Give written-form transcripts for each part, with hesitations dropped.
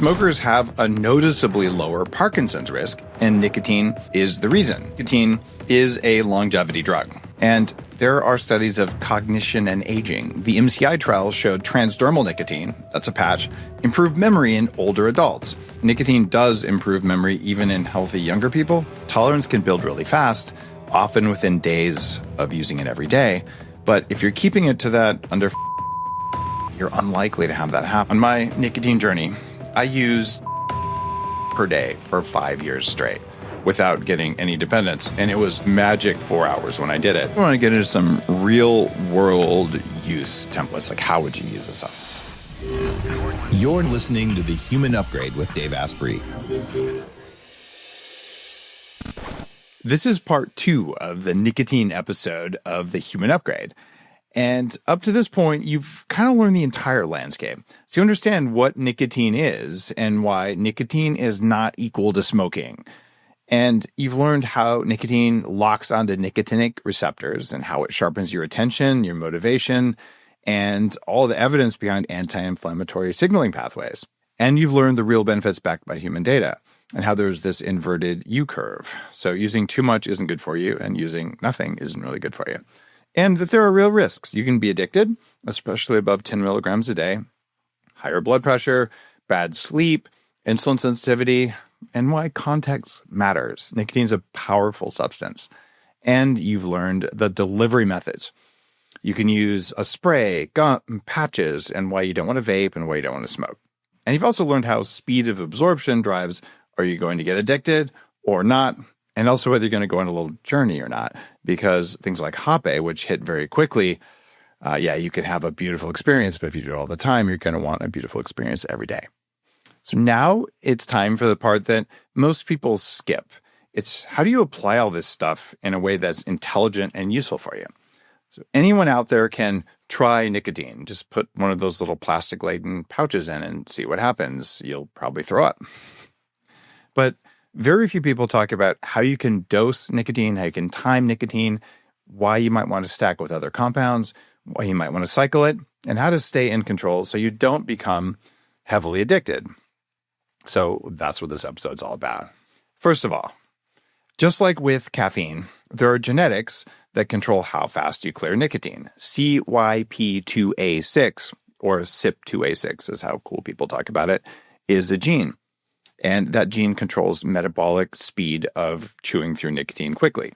Smokers have a noticeably lower Parkinson's risk, and nicotine is the reason. Nicotine is a longevity drug. And there are studies of cognition and aging. The MCI trial showed transdermal nicotine, that's a patch, improved memory in older adults. Nicotine does improve memory even in healthy younger people. Tolerance can build really fast, often within days of using it every day. But if you're keeping it to that under you're unlikely to have that happen. On my nicotine journey, I used per day for 5 years straight without getting any dependence. And it was magic 4 hours when I did it. I want to get into some real world use templates. Like, how would you use this stuff? You're listening to The Human Upgrade with Dave Asprey. This is part 2 of the nicotine episode of The Human Upgrade. And up to this point, you've kind of learned the entire landscape. So you understand what nicotine is and why nicotine is not equal to smoking. And you've learned how nicotine locks onto nicotinic receptors and how it sharpens your attention, your motivation, and all the evidence behind anti-inflammatory signaling pathways. And you've learned the real benefits backed by human data and how there's this inverted U-curve. So using too much isn't good for you, and using nothing isn't really good for you. And that there are real risks. You can be addicted, especially above 10 milligrams a day, higher blood pressure, bad sleep, insulin sensitivity, and why context matters. Nicotine is a powerful substance. And you've learned the delivery methods. You can use a spray, gum, patches, and why you don't want to vape and why you don't want to smoke. And you've also learned how speed of absorption drives, are you going to get addicted or not? And also whether you're going to go on a little journey or not. Because things like Hape, which hit very quickly, you can have a beautiful experience, but if you do it all the time, you're going to want a beautiful experience every day. So now it's time for the part that most people skip. It's how do you apply all this stuff in a way that's intelligent and useful for you? So anyone out there can try nicotine. Just put one of those little plastic-laden pouches in and see what happens. You'll probably throw up. But very few people talk about how you can dose nicotine, how you can time nicotine, why you might want to stack with other compounds, why you might want to cycle it, and how to stay in control so you don't become heavily addicted. So that's what this episode's all about. First of all, just like with caffeine, there are genetics that control how fast you clear nicotine. CYP2A6, or CYP2A6 is how cool people talk about it, is a gene. And that gene controls metabolic speed of chewing through nicotine quickly.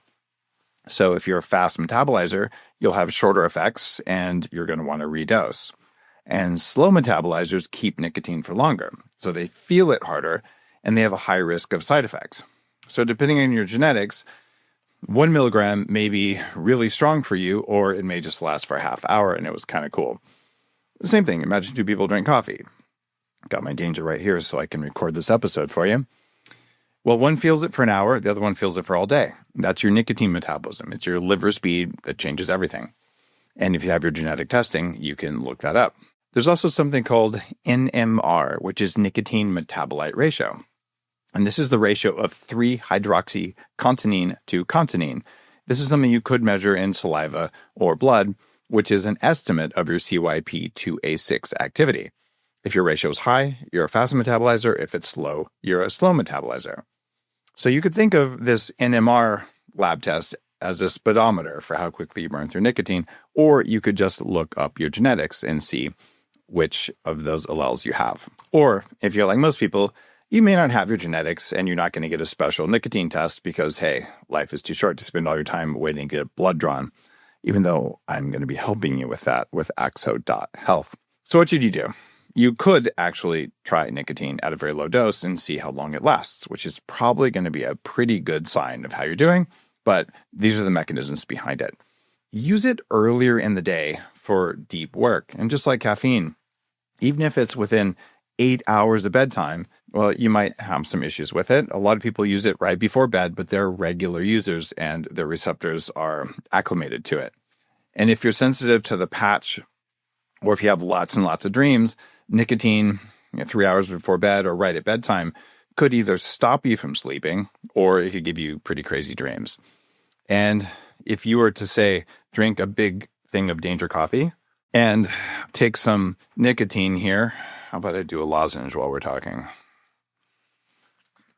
So if you're a fast metabolizer, you'll have shorter effects and you're going to want to redose. And slow metabolizers keep nicotine for longer. So they feel it harder and they have a high risk of side effects. So depending on your genetics, 1 milligram may be really strong for you, or it may just last for a half hour and it was kind of cool. The same thing, imagine 2 people drink coffee. Got my danger right here so I can record this episode for you. Well, one feels it for an hour, the other one feels it for all day. That's your nicotine metabolism. It's your liver speed that changes everything. And if you have your genetic testing, you can look that up. There's also something called NMR, which is nicotine metabolite ratio. And this is the ratio of 3-hydroxycontinine to continine. This is something you could measure in saliva or blood, which is an estimate of your CYP2A6 activity. If your ratio is high, you're a fast metabolizer. If it's low, you're a slow metabolizer. So you could think of this NMR lab test as a speedometer for how quickly you burn through nicotine, or you could just look up your genetics and see which of those alleles you have. Or if you're like most people, you may not have your genetics and you're not going to get a special nicotine test because, hey, life is too short to spend all your time waiting to get blood drawn, even though I'm going to be helping you with that with Axo.health. So what should you do? You could actually try nicotine at a very low dose and see how long it lasts, which is probably going to be a pretty good sign of how you're doing, but these are the mechanisms behind it. Use it earlier in the day for deep work. And just like caffeine, even if it's within 8 hours of bedtime, well, you might have some issues with it. A lot of people use it right before bed, but they're regular users and their receptors are acclimated to it. And if you're sensitive to the patch, or if you have lots and lots of dreams, nicotine 3 hours before bed or right at bedtime could either stop you from sleeping or it could give you pretty crazy dreams. And if you were to say, drink a big thing of Danger coffee and take some nicotine here how about I do a lozenge while we're talking?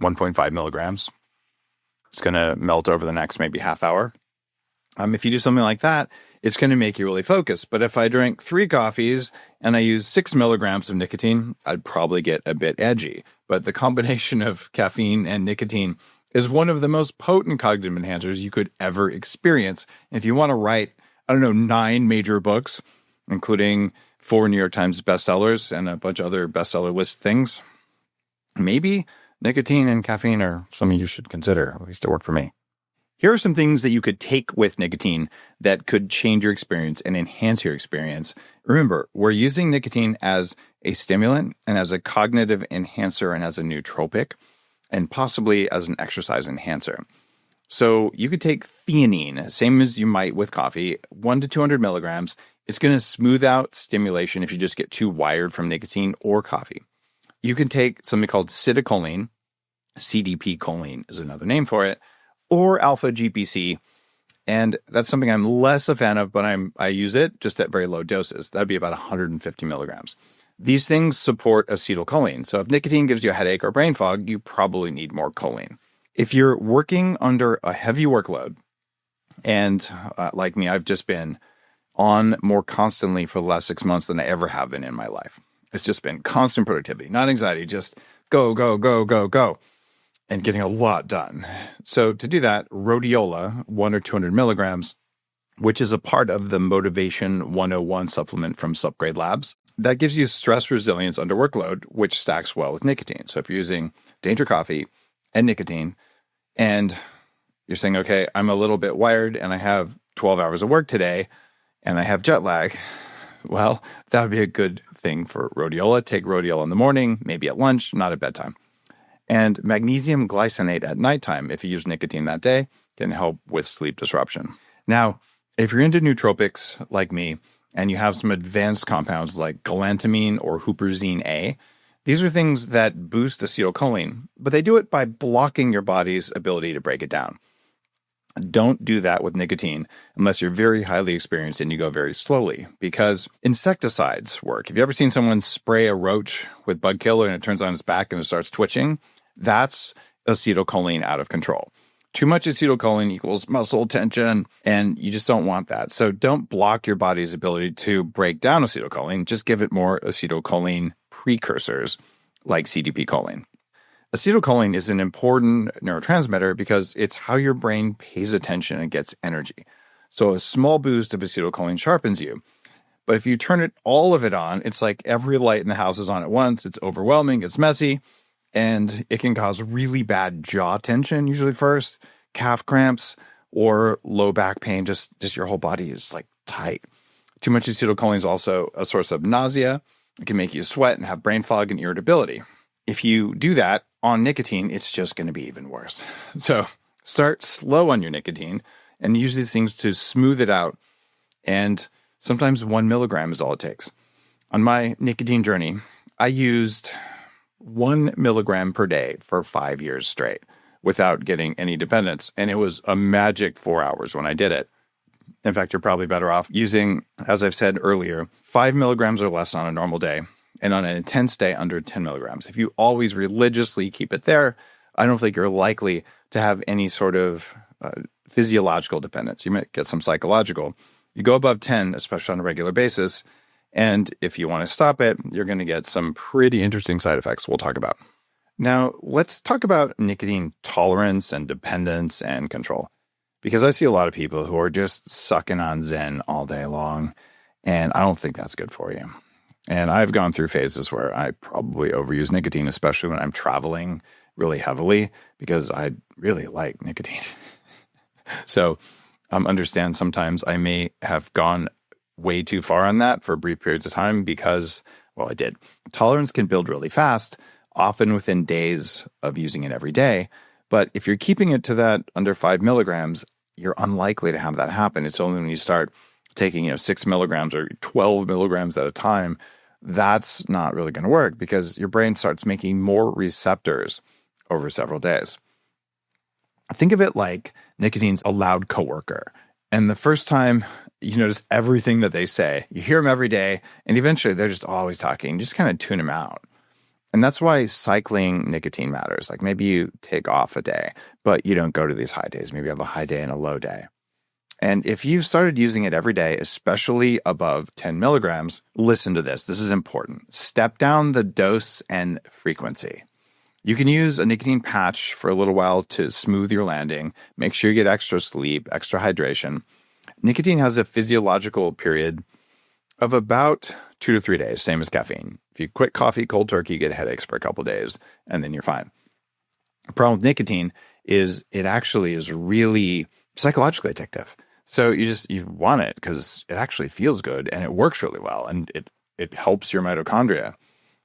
1.5 milligrams. It's going to melt over the next maybe half hour. If you do something like that, it's going to make you really focus. But if I drink 3 coffees and I use 6 milligrams of nicotine, I'd probably get a bit edgy. But the combination of caffeine and nicotine is one of the most potent cognitive enhancers you could ever experience. If you want to write, 9 major books, including 4 New York Times bestsellers and a bunch of other bestseller list things, maybe nicotine and caffeine are something you should consider. At least it worked for me. Here are some things that you could take with nicotine that could change your experience and enhance your experience. Remember, we're using nicotine as a stimulant and as a cognitive enhancer and as a nootropic, and possibly as an exercise enhancer. So you could take theanine, same as you might with coffee, 1 to 200 milligrams. It's going to smooth out stimulation if you just get too wired from nicotine or coffee. You can take something called acetylcholine, CDP choline is another name for it, or alpha GPC. And that's something I'm less a fan of, but I use it just at very low doses. That'd be about 150 milligrams. These things support acetylcholine. So if nicotine gives you a headache or brain fog, you probably need more choline. If you're working under a heavy workload, and like me, I've just been on more constantly for the last 6 months than I ever have been in my life. It's just been constant productivity, not anxiety, just go, go, go, go, go, and getting a lot done. So to do that, rhodiola, 1 or 200 milligrams, which is a part of the Motivation 101 supplement from Supgrade Labs, that gives you stress resilience under workload, which stacks well with nicotine. So if you're using Danger Coffee and nicotine, and you're saying, okay, I'm a little bit wired and I have 12 hours of work today and I have jet lag, well, that would be a good thing for rhodiola. Take rhodiola in the morning, maybe at lunch, not at bedtime. And magnesium glycinate at nighttime, if you use nicotine that day, can help with sleep disruption. Now, if you're into nootropics like me, and you have some advanced compounds like galantamine or huperzine A, these are things that boost acetylcholine, but they do it by blocking your body's ability to break it down. Don't do that with nicotine unless you're very highly experienced and you go very slowly, because insecticides work. Have you ever seen someone spray a roach with bug killer and it turns on its back and it starts twitching? That's acetylcholine out of control. Too much acetylcholine equals muscle tension, and you just don't want that. So don't block your body's ability to break down acetylcholine. Just give it more acetylcholine precursors like CDP choline. Acetylcholine is an important neurotransmitter because it's how your brain pays attention and gets energy. So a small boost of acetylcholine sharpens you. But if you turn all of it on, it's like every light in the house is on at once. It's overwhelming. It's messy. And it can cause really bad jaw tension, usually first, calf cramps, or low back pain. Just your whole body is like tight. Too much acetylcholine is also a source of nausea. It can make you sweat and have brain fog and irritability. If you do that on nicotine, it's just going to be even worse. So start slow on your nicotine and use these things to smooth it out. And sometimes 1 milligram is all it takes. On my nicotine journey, I used 1 milligram per day for 5 years straight without getting any dependence. And it was a magic 4 hours when I did it. In fact, you're probably better off using, as I've said earlier, 5 milligrams or less on a normal day, and on an intense day under 10 milligrams. If you always religiously keep it there, I don't think you're likely to have any sort of physiological dependence. You might get some psychological. You go above 10, especially on a regular basis, and if you want to stop it, you're going to get some pretty interesting side effects we'll talk about. Now, let's talk about nicotine tolerance and dependence and control. Because I see a lot of people who are just sucking on Zen all day long, and I don't think that's good for you. And I've gone through phases where I probably overuse nicotine, especially when I'm traveling really heavily, because I really like nicotine. So understand sometimes I may have gone way too far on that for brief periods of time because, well, I did. Tolerance can build really fast, often within days of using it every day. But if you're keeping it to that under 5 milligrams, you're unlikely to have that happen. It's only when you start taking 6 milligrams or 12 milligrams at a time, that's not really going to work because your brain starts making more receptors over several days. Think of it like nicotine's a loud coworker. And the first time you notice everything that they say, you hear them every day, and eventually they're just always talking. Just kind of tune them out. And that's why cycling nicotine matters. Like maybe you take off a day, but you don't go to these high days. Maybe you have a high day and a low day. And if you've started using it every day, especially above 10 milligrams, listen to this. This is important. Step down the dose and frequency. You can use a nicotine patch for a little while to smooth your landing. Make sure you get extra sleep, extra hydration. Nicotine has a physiological period of about 2 to 3 days, same as caffeine. If you quit coffee cold turkey, you get headaches for a couple of days, and then you're fine. The problem with nicotine is it actually is really psychologically addictive. So you want it because it actually feels good and it works really well, and it helps your mitochondria.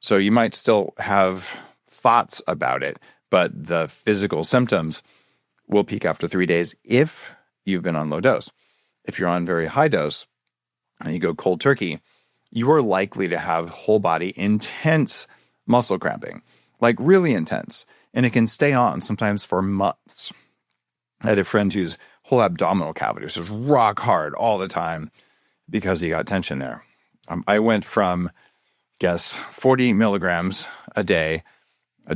So you might still have thoughts about it, but the physical symptoms will peak after 3 days if you've been on low dose. If you're on very high dose and you go cold turkey, you are likely to have whole body intense muscle cramping, like really intense. And it can stay on sometimes for months. I had a friend whose whole abdominal cavity was just rock hard all the time because he got tension there. I went from, 40 milligrams a day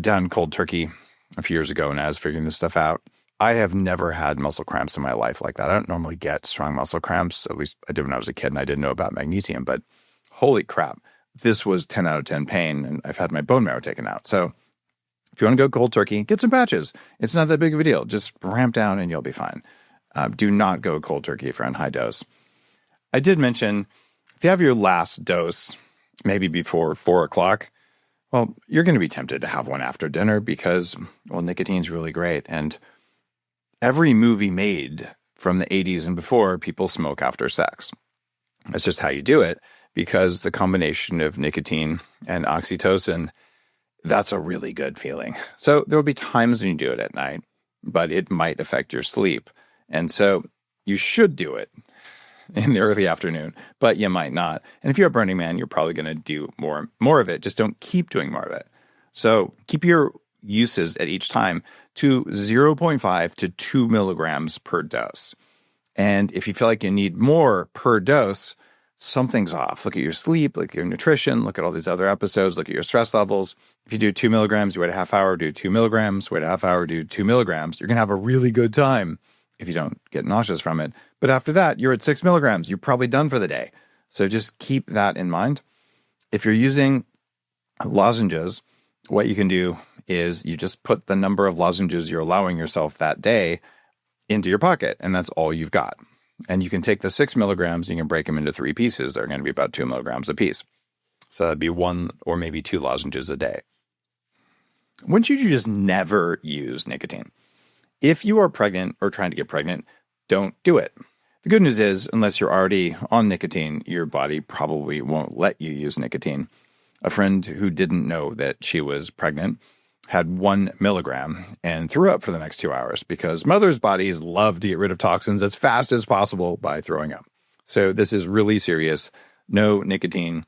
down cold turkey a few years ago, and I was figuring this stuff out. I have never had muscle cramps in my life like that. I don't normally get strong muscle cramps. At least I did when I was a kid, and I didn't know about magnesium. But holy crap, this was 10 out of 10 pain, and I've had my bone marrow taken out. So if you want to go cold turkey, get some patches. It's not that big of a deal. Just ramp down and you'll be fine. Do not go cold turkey if you're on high dose. I did mention if you have your last dose, maybe before 4 o'clock, well, you're going to be tempted to have one after dinner because, well, nicotine's really great. And every movie made from the 80s and before, people smoke after sex. That's just how you do it because the combination of nicotine and oxytocin, that's a really good feeling. So there will be times when you do it at night, but it might affect your sleep. And so you should do it in the early afternoon, but you might not. And if you're a Burning Man, you're probably going to do more of it. Just don't keep doing more of it. So keep your uses at each time to 0.5 to 2 milligrams per dose. And if you feel like you need more per dose, something's off. Look at your sleep, look at your nutrition, look at all these other episodes, look at your stress levels. If you do 2 milligrams, you wait a half hour, do 2 milligrams, wait a half hour, do 2 milligrams. You're going to have a really good time if you don't get nauseous from it. But after that, you're at 6 milligrams. You're probably done for the day. So just keep that in mind. If you're using lozenges, what you can do is you just put the number of lozenges you're allowing yourself that day into your pocket, and that's all you've got. And you can take the 6 milligrams, and you can break them into 3 pieces. They're going to be about 2 milligrams a piece. So that'd be 1 or maybe 2 lozenges a day. When should you just never use nicotine? If you are pregnant or trying to get pregnant, don't do it. The good news is, unless you're already on nicotine, your body probably won't let you use nicotine. A friend who didn't know that she was pregnant had 1 milligram and threw up for the next 2 hours because mothers' bodies love to get rid of toxins as fast as possible by throwing up. So this is really serious. No nicotine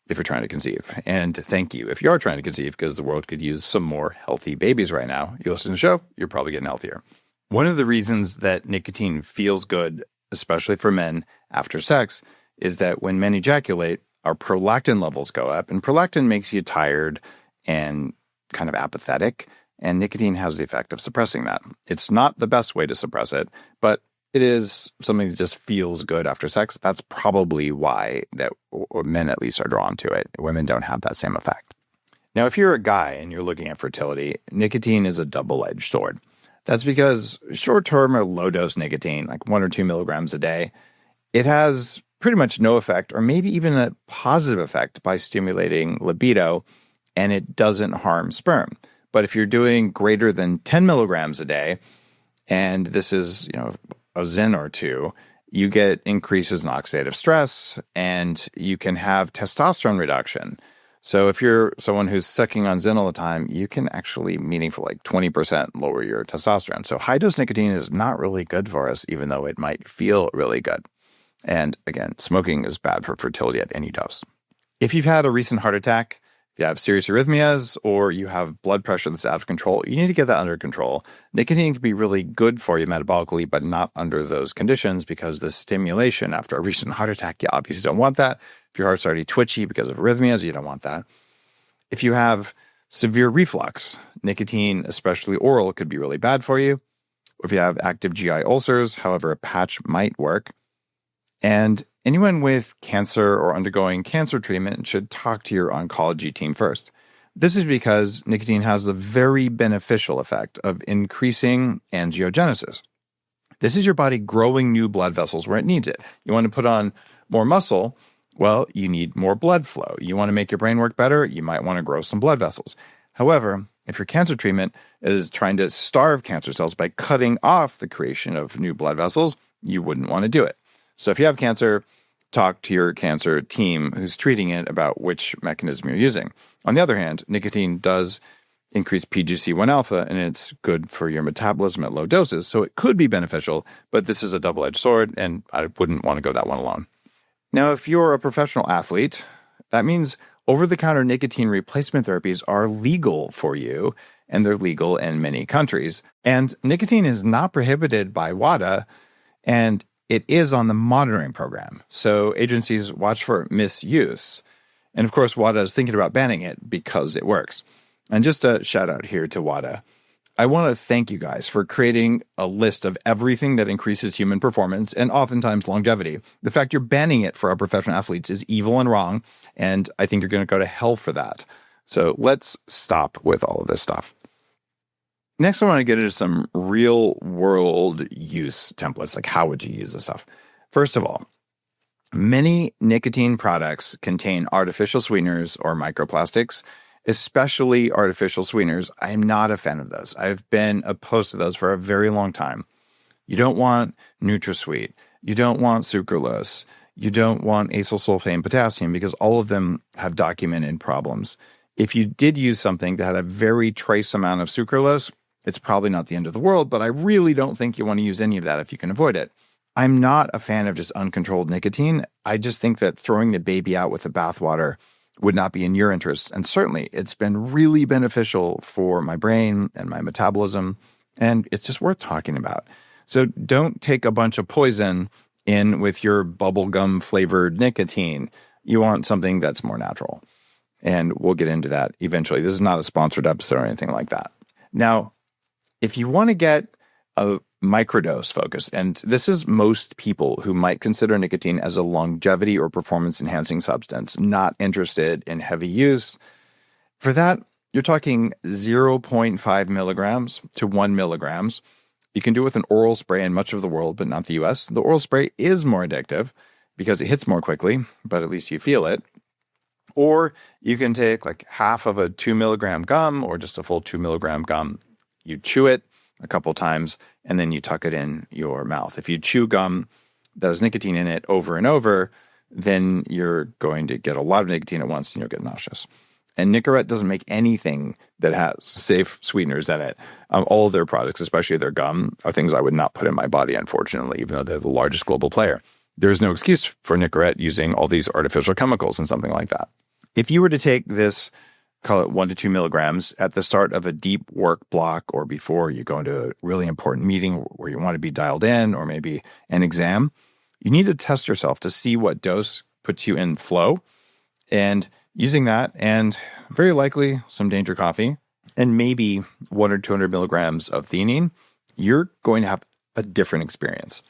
if you're trying to conceive. And thank you if you are trying to conceive because the world could use some more healthy babies right now. You listen to the show, you're probably getting healthier. One of the reasons that nicotine feels good, especially for men after sex, is that when men ejaculate, our prolactin levels go up. And prolactin makes you tired and kind of apathetic. And nicotine has the effect of suppressing that. It's not the best way to suppress it, but it is something that just feels good after sex. That's probably why that men at least are drawn to it. Women don't have that same effect. Now, if you're a guy and you're looking at fertility, nicotine is a double-edged sword. That's because short-term or low-dose nicotine, like 1 or 2 milligrams a day, it has pretty much no effect or maybe even a positive effect by stimulating libido, and it doesn't harm sperm. But if you're doing greater than 10 milligrams a day, and this is, a Zyn or 2, you get increases in oxidative stress and you can have testosterone reduction. So if you're someone who's sucking on Zyn all the time, you can actually meaningfully, like 20% lower your testosterone. So high dose nicotine is not really good for us, even though it might feel really good. And again, smoking is bad for fertility at any dose. If you've had a recent heart attack, If you have serious arrhythmias or you have blood pressure that's out of control, you need to get that under control. Nicotine can be really good for you metabolically, but not under those conditions because the stimulation after a recent heart attack, you obviously don't want that. If your heart's already twitchy because of arrhythmias, you don't want that. If you have severe reflux, nicotine, especially oral, could be really bad for you. Or if you have active GI ulcers, however, a patch might work. And anyone with cancer or undergoing cancer treatment should talk to your oncology team first. This is because nicotine has the very beneficial effect of increasing angiogenesis. This is your body growing new blood vessels where it needs it. You want to put on more muscle, well, you need more blood flow. You want to make your brain work better, you might want to grow some blood vessels. However, if your cancer treatment is trying to starve cancer cells by cutting off the creation of new blood vessels, you wouldn't want to do it. So if you have cancer, talk to your cancer team who's treating it about which mechanism you're using. On the other hand, nicotine does increase PGC1 alpha, and it's good for your metabolism at low doses, so it could be beneficial, but this is a double-edged sword, and I wouldn't want to go that one alone. Now, if you're a professional athlete, that means over-the-counter nicotine replacement therapies are legal for you, and they're legal in many countries. And nicotine is not prohibited by WADA, and it is on the monitoring program. So agencies watch for misuse. And of course, WADA is thinking about banning it because it works. And just a shout out here to WADA. I want to thank you guys for creating a list of everything that increases human performance and oftentimes longevity. The fact you're banning it for our professional athletes is evil and wrong, and I think you're going to go to hell for that. So let's stop with all of this stuff. Next, I want to get into some real-world use templates, like how would you use this stuff? First of all, many nicotine products contain artificial sweeteners or microplastics, especially artificial sweeteners. I am not a fan of those. I've been opposed to those for a very long time. You don't want NutraSweet. You don't want sucralose. You don't want acyl sulfate and potassium because all of them have documented problems. If you did use something that had a very trace amount of sucralose, it's probably not the end of the world, but I really don't think you want to use any of that if you can avoid it. I'm not a fan of just uncontrolled nicotine. I just think that throwing the baby out with the bathwater would not be in your interest. And certainly, it's been really beneficial for my brain and my metabolism, and it's just worth talking about. So don't take a bunch of poison in with your bubblegum flavored nicotine. You want something that's more natural. And we'll get into that eventually. This is not a sponsored episode or anything like that. Now, if you want to get a microdose focus, and this is most people who might consider nicotine as a longevity or performance enhancing substance, not interested in heavy use, for that, you're talking 0.5 milligrams to 1 milligrams. You can do it with an oral spray in much of the world, but not the US. The oral spray is more addictive because it hits more quickly, but at least you feel it. Or you can take like half of a 2 milligram gum or just a full 2 milligram gum. You chew it a couple times, and then you tuck it in your mouth. If you chew gum that has nicotine in it over and over, then you're going to get a lot of nicotine at once and you'll get nauseous. And Nicorette doesn't make anything that has safe sweeteners in it. All of their products, especially their gum, are things I would not put in my body, unfortunately, even though they're the largest global player. There's no excuse for Nicorette using all these artificial chemicals and something like that. If you were to take this, call it 1 to 2 milligrams at the start of a deep work block or before you go into a really important meeting where you want to be dialed in or maybe an exam, you need to test yourself to see what dose puts you in flow. And using that and very likely some danger coffee and maybe 100 or 200 milligrams of theanine, you're going to have a different experience.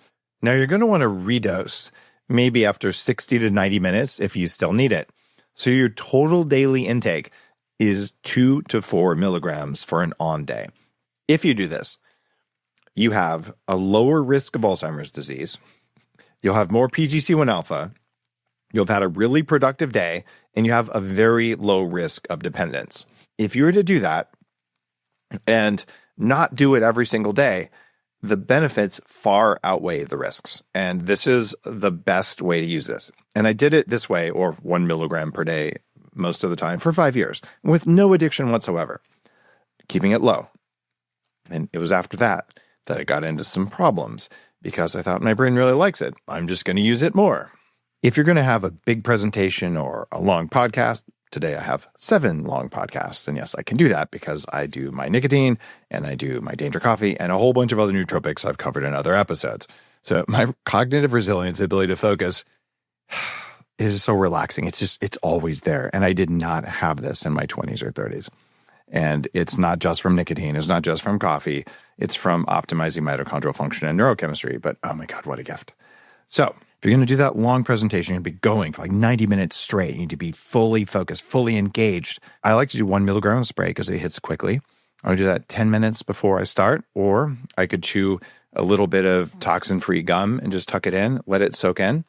Now, you're going to want to redose maybe after 60 to 90 minutes if you still need it. So your total daily intake is 2 to 4 milligrams for an on day. If you do this, you have a lower risk of Alzheimer's disease. You'll have more PGC1 alpha. You'll have had a really productive day, and you have a very low risk of dependence. If you were to do that and not do it every single day, the benefits far outweigh the risks. And this is the best way to use this. And I did it this way, or 1 milligram per day, most of the time for 5 years with no addiction whatsoever, keeping it low. And it was after that I got into some problems because I thought my brain really likes it. I'm just going to use it more. If you're going to have a big presentation or a long podcast, today I have 7 long podcasts. And yes, I can do that because I do my nicotine and I do my danger coffee and a whole bunch of other nootropics I've covered in other episodes. So my cognitive resilience, ability to focus, is so relaxing. It's always there. And I did not have this in my 20s or 30s. And it's not just from nicotine. It's not just from coffee. It's from optimizing mitochondrial function and neurochemistry. But oh my God, what a gift. So if you're going to do that long presentation, you're going to be going for like 90 minutes straight. You need to be fully focused, fully engaged. I like to do 1 milligram of spray because it hits quickly. I would do that 10 minutes before I start, or I could chew a little bit of toxin-free gum and just tuck it in, let it soak in.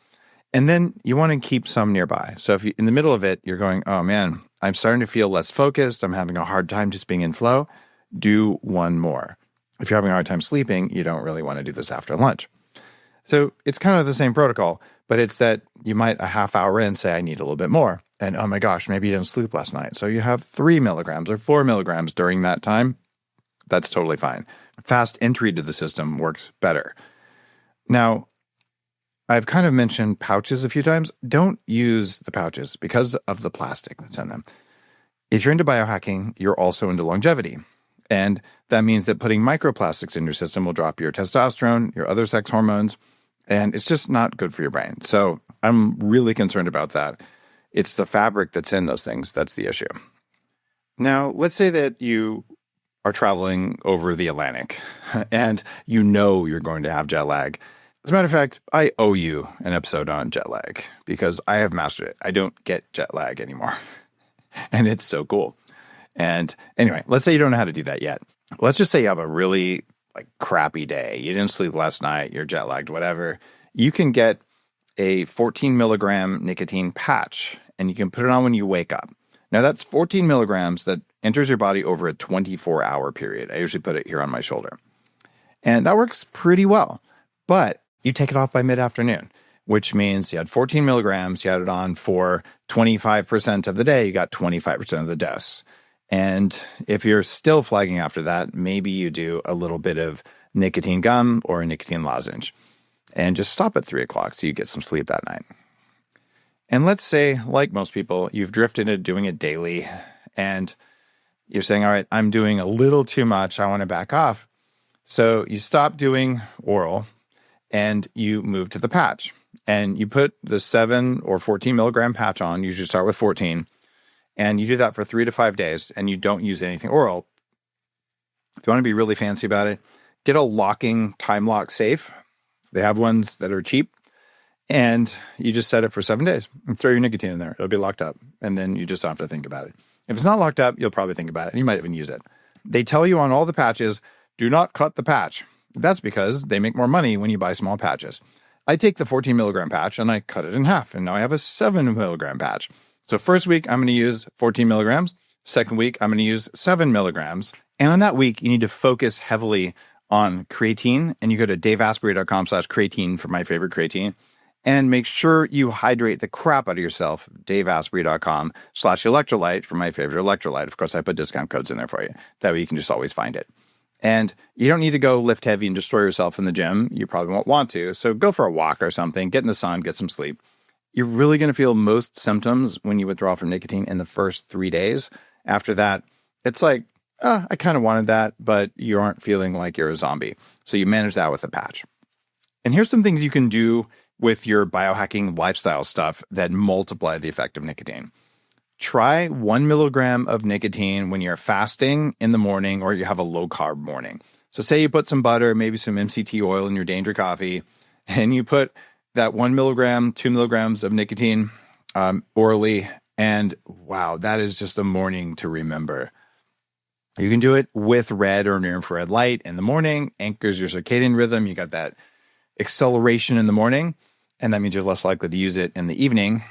And then you want to keep some nearby. So if you, in the middle of it, you're going, oh man, I'm starting to feel less focused. I'm having a hard time just being in flow. Do 1 more. If you're having a hard time sleeping, you don't really want to do this after lunch. So it's kind of the same protocol, but it's that you might a half hour in say, I need a little bit more. And oh my gosh, maybe you didn't sleep last night. So you have 3 milligrams or 4 milligrams during that time. That's totally fine. Fast entry to the system works better. Now, I've kind of mentioned pouches a few times. Don't use the pouches because of the plastic that's in them. If you're into biohacking, you're also into longevity. And that means that putting microplastics in your system will drop your testosterone, your other sex hormones, and it's just not good for your brain. So I'm really concerned about that. It's the fabric that's in those things that's the issue. Now, let's say that you are traveling over the Atlantic and you know you're going to have jet lag. As a matter of fact, I owe you an episode on jet lag because I have mastered it. I don't get jet lag anymore. And it's so cool. And anyway, let's say you don't know how to do that yet. Let's just say you have a really crappy day. You didn't sleep last night. You're jet lagged, whatever. You can get a 14 milligram nicotine patch and you can put it on when you wake up. Now that's 14 milligrams that enters your body over a 24-hour period. I usually put it here on my shoulder. And that works pretty well. But you take it off by mid-afternoon, which means you had 14 milligrams, you had it on for 25% of the day, you got 25% of the dose. And if you're still flagging after that, maybe you do a little bit of nicotine gum or a nicotine lozenge and just stop at 3 o'clock so you get some sleep that night. And let's say, like most people, you've drifted into doing it daily and you're saying, all right, I'm doing a little too much. I want to back off. So you stop doing oral and you move to the patch and you put the 7 or 14 milligram patch on. You usually start with 14. And you do that for 3 to 5 days and you don't use anything oral. If you want to be really fancy about it, get a locking time lock safe. They have ones that are cheap. And you just set it for 7 days and throw your nicotine in there. It'll be locked up. And then you just don't have to think about it. If it's not locked up, you'll probably think about it. And you might even use it. They tell you on all the patches, do not cut the patch. That's because they make more money when you buy small patches. I take the 14 milligram patch and I cut it in half. And now I have a 7 milligram patch. So first week, I'm going to use 14 milligrams. Second week, I'm going to use 7 milligrams. And on that week, you need to focus heavily on creatine. And you go to daveasprey.com/creatine for my favorite creatine. And make sure you hydrate the crap out of yourself. daveasprey.com/electrolyte for my favorite electrolyte. Of course, I put discount codes in there for you. That way you can just always find it. And you don't need to go lift heavy and destroy yourself in the gym. You probably won't want to. So go for a walk or something. Get in the sun. Get some sleep. You're really going to feel most symptoms when you withdraw from nicotine in the first 3 days. After that, it's like, I kind of wanted that, but you aren't feeling like you're a zombie. So you manage that with a patch. And here's some things you can do with your biohacking lifestyle stuff that multiply the effect of nicotine. Try 1 milligram of nicotine when you're fasting in the morning or you have a low carb morning. So say you put some butter, maybe some MCT oil in your Danger coffee, and you put that 1 milligram, 2 milligrams of nicotine orally. And wow, that is just a morning to remember. You can do it with red or near infrared light in the morning, anchors your circadian rhythm. You got that acceleration in the morning, and that means you're less likely to use it in the evening.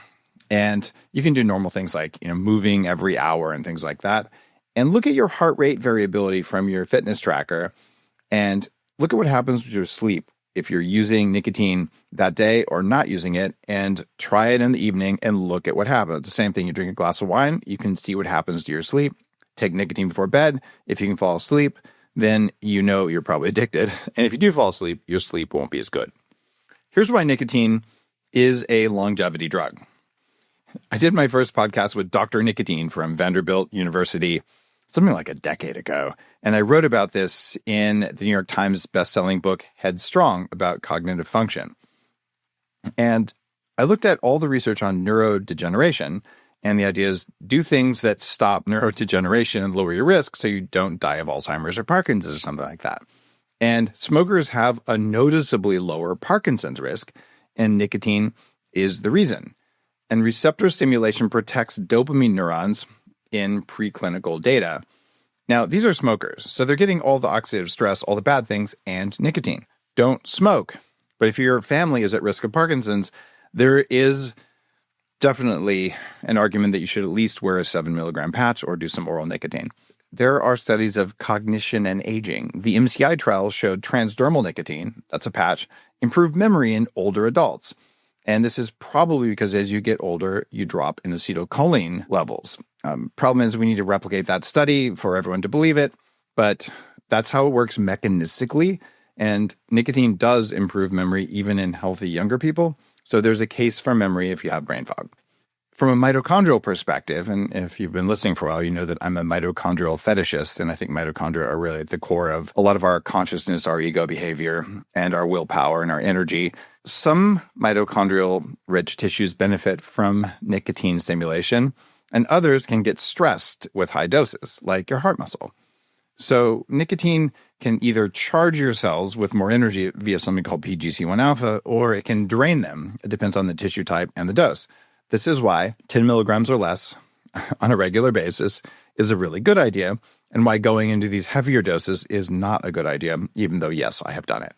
And you can do normal things like, moving every hour and things like that. And look at your heart rate variability from your fitness tracker and look at what happens with your sleep if you're using nicotine that day or not using it, and try it in the evening and look at what happens. The same thing, you drink a glass of wine, you can see what happens to your sleep. Take nicotine before bed. If you can fall asleep, then you know you're probably addicted. And if you do fall asleep, your sleep won't be as good. Here's why nicotine is a longevity drug. I did my first podcast with Dr. Nicotine from Vanderbilt University something like a decade ago. And I wrote about this in the New York Times bestselling book, Headstrong, about cognitive function. And I looked at all the research on neurodegeneration, and the idea is do things that stop neurodegeneration and lower your risk so you don't die of Alzheimer's or Parkinson's or something like that. And smokers have a noticeably lower Parkinson's risk, and nicotine is the reason. And receptor stimulation protects dopamine neurons in preclinical data. Now, these are smokers, so they're getting all the oxidative stress, all the bad things, and nicotine. Don't smoke. But if your family is at risk of Parkinson's, there is definitely an argument that you should at least wear a 7-milligram patch or do some oral nicotine. There are studies of cognition and aging. The MCI trial showed transdermal nicotine, that's a patch, improved memory in older adults. And this is probably because as you get older, you drop in acetylcholine levels. Problem is we need to replicate that study for everyone to believe it, but that's how it works mechanistically. And nicotine does improve memory even in healthy younger people. So there's a case for memory if you have brain fog. From a mitochondrial perspective, and if you've been listening for a while, you know that I'm a mitochondrial fetishist, and I think mitochondria are really at the core of a lot of our consciousness, our ego behavior, and our willpower and our energy. Some mitochondrial-rich tissues benefit from nicotine stimulation, and others can get stressed with high doses, like your heart muscle. So nicotine can either charge your cells with more energy via something called PGC1 alpha, or it can drain them. It depends on the tissue type and the dose. This is why 10 milligrams or less on a regular basis is a really good idea, and why going into these heavier doses is not a good idea, even though, yes, I have done it.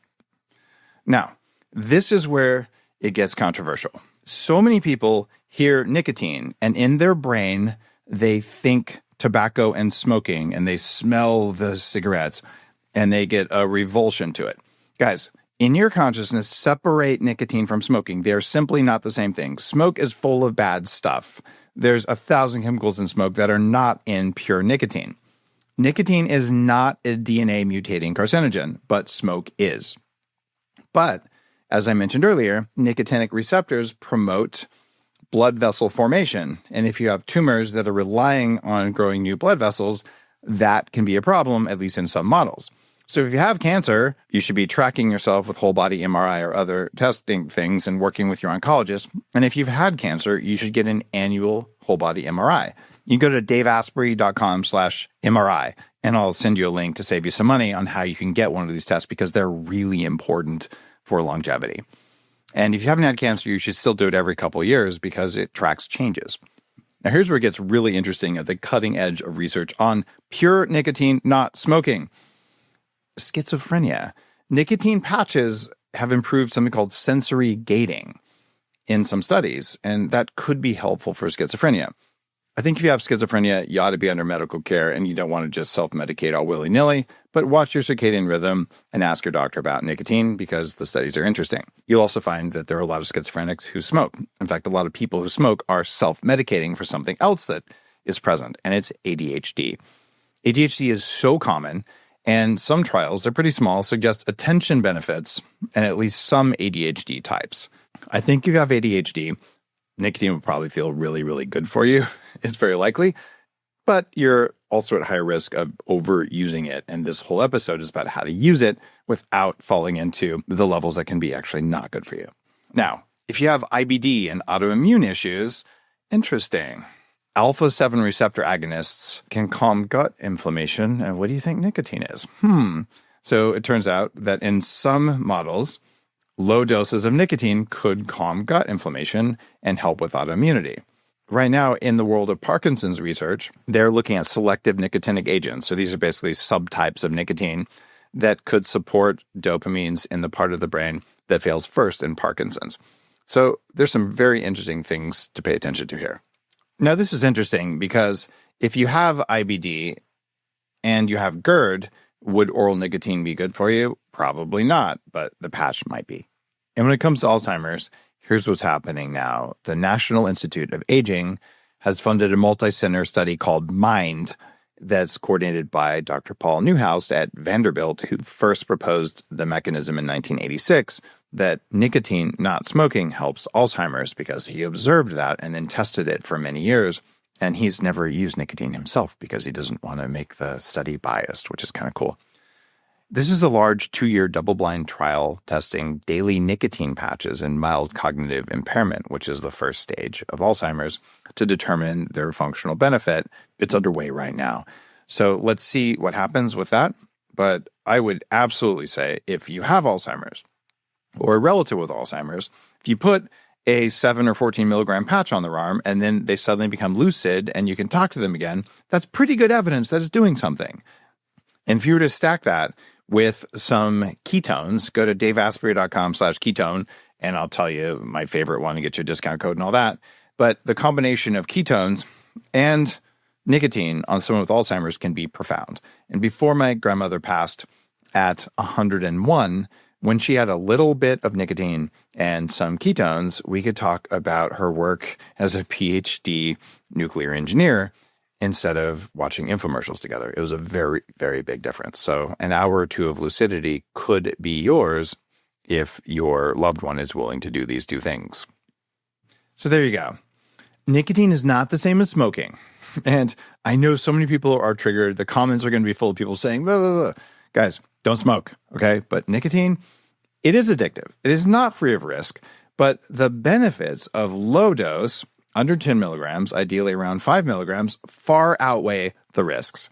Now, this is where it gets controversial. So many people hear nicotine, and in their brain, they think tobacco and smoking, and they smell the cigarettes, and they get a revulsion to it. Guys, in your consciousness, separate nicotine from smoking. They are simply not the same thing. Smoke is full of bad stuff. There's 1,000 chemicals in smoke that are not in pure nicotine. Nicotine is not a DNA mutating carcinogen, but smoke is. But, as I mentioned earlier, nicotinic receptors promote blood vessel formation. And if you have tumors that are relying on growing new blood vessels, that can be a problem, at least in some models. So if you have cancer, you should be tracking yourself with whole body MRI or other testing things and working with your oncologist. And if you've had cancer, you should get an annual whole body MRI. You can go to daveasprey.com/MRI, and I'll send you a link to save you some money on how you can get one of these tests because they're really important for longevity. And if you haven't had cancer, you should still do it every couple of years because it tracks changes. Now, here's where it gets really interesting at the cutting edge of research on pure nicotine, not smoking. Schizophrenia. Nicotine patches have improved something called sensory gating in some studies, and that could be helpful for schizophrenia. I think if you have schizophrenia, you ought to be under medical care, and you don't want to just self-medicate all willy-nilly, but watch your circadian rhythm and ask your doctor about nicotine because the studies are interesting. You'll also find that there are a lot of schizophrenics who smoke. In fact, a lot of people who smoke are self-medicating for something else that is present, and it's ADHD. ADHD is so common, and some trials, they're pretty small, suggest attention benefits and at least some ADHD types. I think if you have ADHD, nicotine will probably feel really, really good for you. It's very likely, but you're also at higher risk of overusing it. And this whole episode is about how to use it without falling into the levels that can be actually not good for you. Now, if you have IBD and autoimmune issues, interesting. Alpha-7 receptor agonists can calm gut inflammation. And what do you think nicotine is? So it turns out that in some models, low doses of nicotine could calm gut inflammation and help with autoimmunity. Right now, in the world of Parkinson's research, they're looking at selective nicotinic agents. So these are basically subtypes of nicotine that could support dopamines in the part of the brain that fails first in Parkinson's. So there's some very interesting things to pay attention to here. Now, this is interesting because if you have IBD and you have GERD, would oral nicotine be good for you? Probably not, but the patch might be. And when it comes to Alzheimer's, here's what's happening now. The National Institute of Aging has funded a multi-center study called MIND. that's coordinated by Dr. Paul Newhouse at Vanderbilt, who first proposed the mechanism in 1986 that nicotine, not smoking, helps Alzheimer's, because he observed that and then tested it for many years. And he's never used nicotine himself because he doesn't want to make the study biased, which is kind of cool. This is a large 2-year double-blind trial testing daily nicotine patches in mild cognitive impairment, which is the first stage of Alzheimer's, to determine their functional benefit. It's underway right now. So let's see what happens with that. But I would absolutely say if you have Alzheimer's or a relative with Alzheimer's, if you put a 7 or 14 milligram patch on their arm and then they suddenly become lucid and you can talk to them again, that's pretty good evidence that it's doing something. And if you were to stack that with some ketones, go to daveasprey.com/ketone, and I'll tell you my favorite one to get your discount code and all that. But the combination of ketones and nicotine on someone with Alzheimer's can be profound. And before my grandmother passed at 101, when she had a little bit of nicotine and some ketones, we could talk about her work as a PhD nuclear engineer instead of watching infomercials together. It was a very, very big difference. So an hour or two of lucidity could be yours if your loved one is willing to do these two things. So there you go. Nicotine is not the same as smoking. And I know so many people are triggered. The comments are going to be full of people saying, blah, blah, blah. Guys, don't smoke, okay? But nicotine, it is addictive. It is not free of risk, but the benefits of low dose, under 10 milligrams, ideally around 5 milligrams, far outweigh the risks.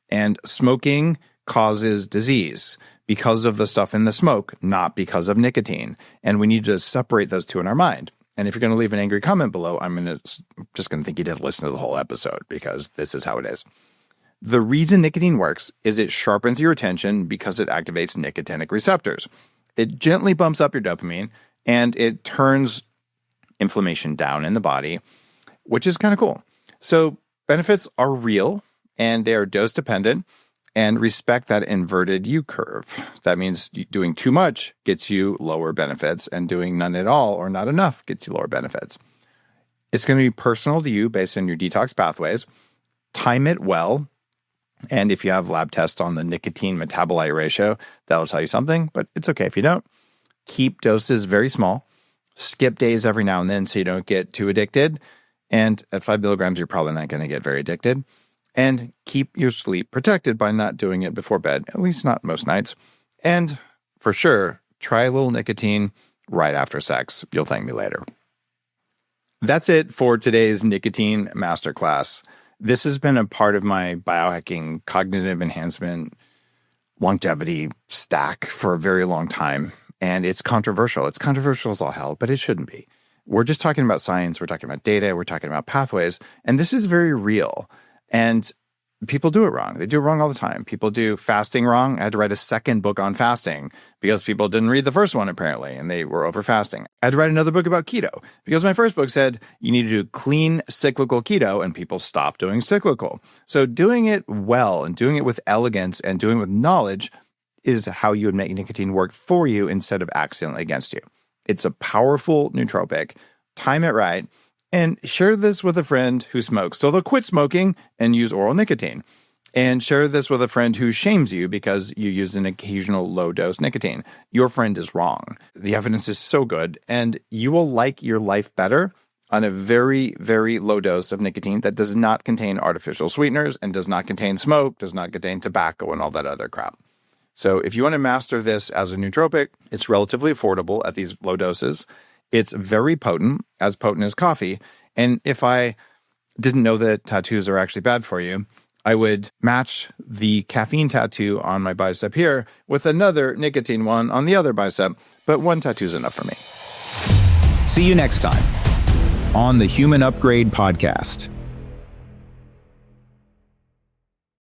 And smoking causes disease because of the stuff in the smoke, not because of nicotine. And we need to separate those two in our mind. And if you're going to leave an angry comment below, I'm just going to think you didn't listen to the whole episode, because this is how it is. The reason nicotine works is it sharpens your attention because it activates nicotinic receptors. It gently bumps up your dopamine and it turns inflammation down in the body, which is kind of cool. So benefits are real and they are dose dependent, and respect that inverted U curve. That means doing too much gets you lower benefits, and doing none at all or not enough gets you lower benefits. It's going to be personal to you based on your detox pathways. Time it well. And if you have lab tests on the nicotine metabolite ratio, that'll tell you something, but it's okay if you don't. Keep doses very small. Skip days every now and then so you don't get too addicted. And at 5 milligrams, you're probably not going to get very addicted. And keep your sleep protected by not doing it before bed, at least not most nights. And for sure, try a little nicotine right after sex. You'll thank me later. That's it for today's Nicotine Masterclass. This has been a part of my biohacking, cognitive enhancement, longevity stack for a very long time. And it's controversial. It's controversial as all hell, but it shouldn't be. We're just talking about science. We're talking about data. We're talking about pathways. And this is very real. And people do it wrong. They do it wrong all the time. People do fasting wrong. I had to write a second book on fasting because people didn't read the first one, apparently, and they were over fasting. I had to write another book about keto because my first book said you need to do clean cyclical keto, and people stopped doing cyclical. So doing it well and doing it with elegance and doing it with knowledge is how you would make nicotine work for you instead of accidentally against you. It's a powerful nootropic. Time it right. And share this with a friend who smokes, so they'll quit smoking and use oral nicotine. And share this with a friend who shames you because you use an occasional low-dose nicotine. Your friend is wrong. The evidence is so good, and you will like your life better on a very, very low dose of nicotine that does not contain artificial sweeteners and does not contain smoke, does not contain tobacco and all that other crap. So if you want to master this as a nootropic, it's relatively affordable at these low doses. It's very potent as coffee. And if I didn't know that tattoos are actually bad for you, I would match the caffeine tattoo on my bicep here with another nicotine one on the other bicep. But one tattoo is enough for me. See you next time on the Human Upgrade Podcast.